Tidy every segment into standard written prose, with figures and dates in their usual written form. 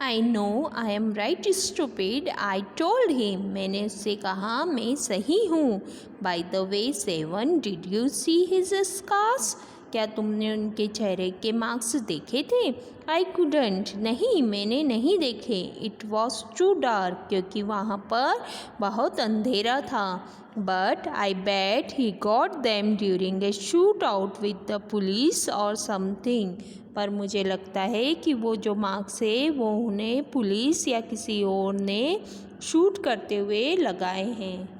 I know I am right stupid I told him. मैंने उससे कहा मैं सही हूँ। By the way Seven did you see his scars. क्या तुमने उनके चेहरे के मार्क्स देखे थे? I couldn't. नहीं, मैंने नहीं देखे। इट वॉज टू डार्क, क्योंकि वहाँ पर बहुत अंधेरा था। But I bet he got them during a shoot out with the police और समथिंग। पर मुझे लगता है कि वो जो मार्क्स है वो उन्हें पुलिस या किसी और ने शूट करते हुए लगाए हैं।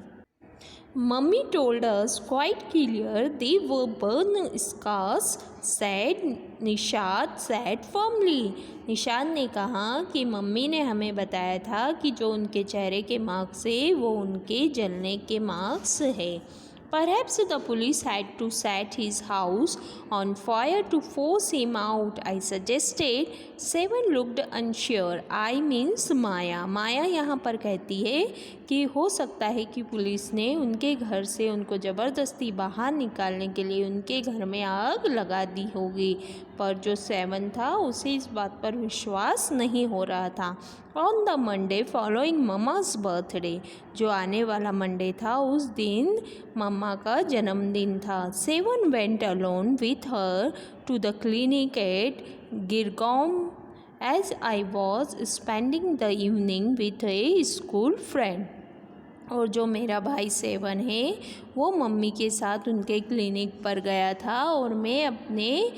Mummy told us quite clear they were burn scars, said Nishad said firmly. Nishad ने कहा कि मम्मी ने हमें बताया था कि जो उनके चेहरे के मार्क्स है वो उनके जलने के मार्क्स है। Perhaps the police had to set his house on fire to force him out, I suggested. Seven looked unsure. I means माया। माया यहाँ पर कहती है कि हो सकता है कि पुलिस ने उनके घर से उनको ज़बरदस्ती बाहर निकालने के लिए उनके घर में आग लगा दी होगी। पर जो सेवन था उसे इस बात पर विश्वास नहीं हो रहा था। On the Monday following mama's birthday, जो आने वाला मंडे था उस दिन मम्मा का जन्मदिन था। Seven went alone with her to the clinic at Girgaon as I was spending the evening with a school friend. और जो मेरा भाई सेवन है वो मम्मी के साथ उनके क्लिनिक पर गया था और मैं अपने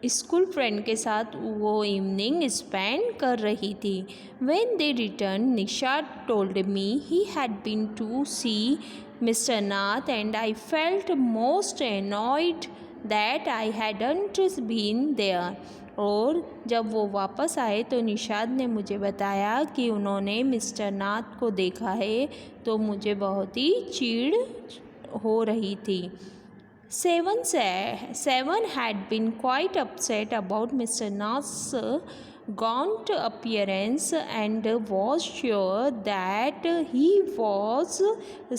स्कूल फ्रेंड के साथ वो इवनिंग स्पेंड कर रही थी। When they return Nishad told me he had been to see mister Nath and I felt most annoyed that I hadn't been there. और जब वो वापस आए तो निशाद ने मुझे बताया कि उन्होंने मिस्टर नाथ को देखा है, तो मुझे बहुत ही चिढ़ हो रही थी। Seven had been quite upset about Mr. Nath's gaunt appearance and was sure that he was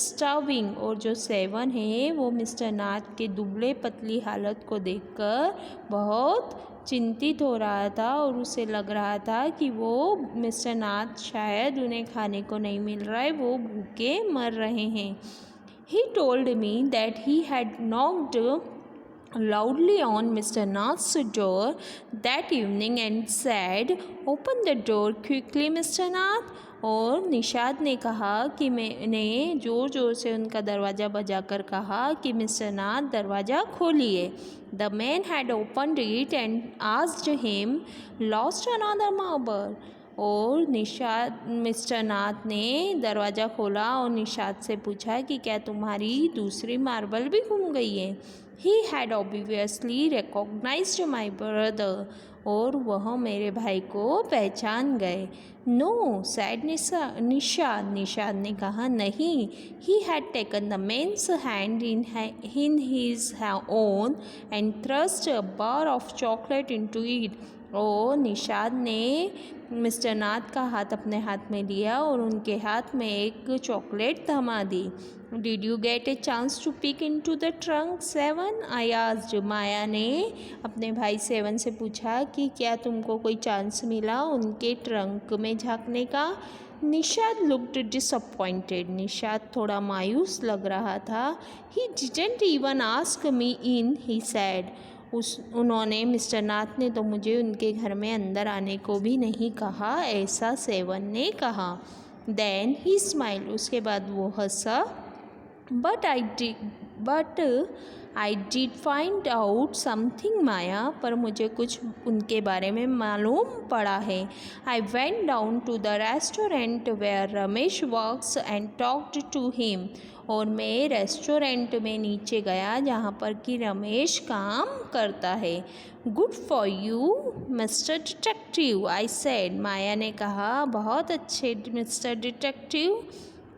starving। और जो सेवन है वो मिस्टर नाथ के दुबले पतली हालत को देखकर बहुत चिंतित हो रहा था और उसे लग रहा था कि वो मिस्टर नाथ शायद उन्हें खाने को नहीं मिल रहा है, वो भूखे मर रहे हैं। He told me that he had knocked loudly on Mr. Nath's door that evening and said, "Open the door quickly, Mr. Nath." और निशाद ने कहा कि मैंने ज़ोर ज़ोर से उनका दरवाज़ा बजाकर कहा कि मिस्टर नाथ दरवाज़ा खोलिए। The man had opened it and asked him, "Lost another marble?" और मिस्टर नाथ ने दरवाज़ा खोला और निशाद से पूछा कि क्या तुम्हारी दूसरी मार्बल भी गुम गई है। He had obviously recognised my brother. और वह मेरे भाई को पहचान गए। नो सैड निशाद ने कहा नहीं। He had taken the man's hand in his own and thrust a bar of chocolate into it. और निशाद ने मिस्टर नाथ का हाथ अपने हाथ में लिया और उनके हाथ में एक चॉकलेट थमा दी। Did you get a chance to pick in to the trunk Seven? I asked. Maya ने अपने भाई सेवन से पूछा कि क्या तुमको कोई चांस मिला उनके ट्रंक में झांकने का? Nishad looked disappointed. निशाद थोड़ा मायूस लग रहा था। He didn't even ask me in, he sad. उन्होंने मिस्टर नाथ ने तो मुझे उनके घर में अंदर आने को भी नहीं कहा, ऐसा सेवन ने कहा। Then he smile. उसके बाद वो हंसा। But I did find out something Maya, पर मुझे कुछ उनके बारे में मालूम पड़ा है। I went down to the restaurant where Ramesh works and talked to him. और मैं रेस्टोरेंट में नीचे गया जहाँ पर कि रमेश काम करता है। Good for you mister detective, I said. Maya ने कहा बहुत अच्छे mister detective.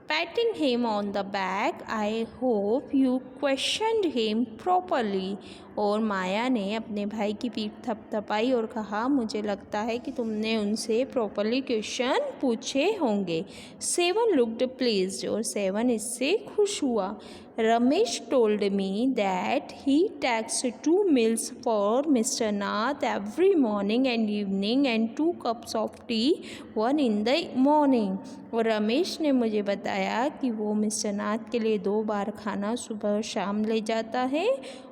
Patting him on the back, I hope you questioned him properly। और माया ने अपने भाई की पीठ थपथपाई और कहा, मुझे लगता है कि तुमने उनसे प्रॉपरली क्वेश्चन पूछे होंगे। सेवन लुक्ड प्लीज्ड और सेवन इससे खुश हुआ। Ramesh told me that he takes 2 meals for Mr. Nath every morning and evening and 2 cups of tea, one in the morning। और रमेश ने मुझे बताया कि वो मिस्टर नाथ के लिए 2 बार खाना सुबह और शाम ले जाता है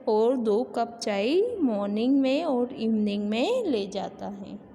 और 2 कप चाय मॉर्निंग में और इवनिंग में ले जाता है।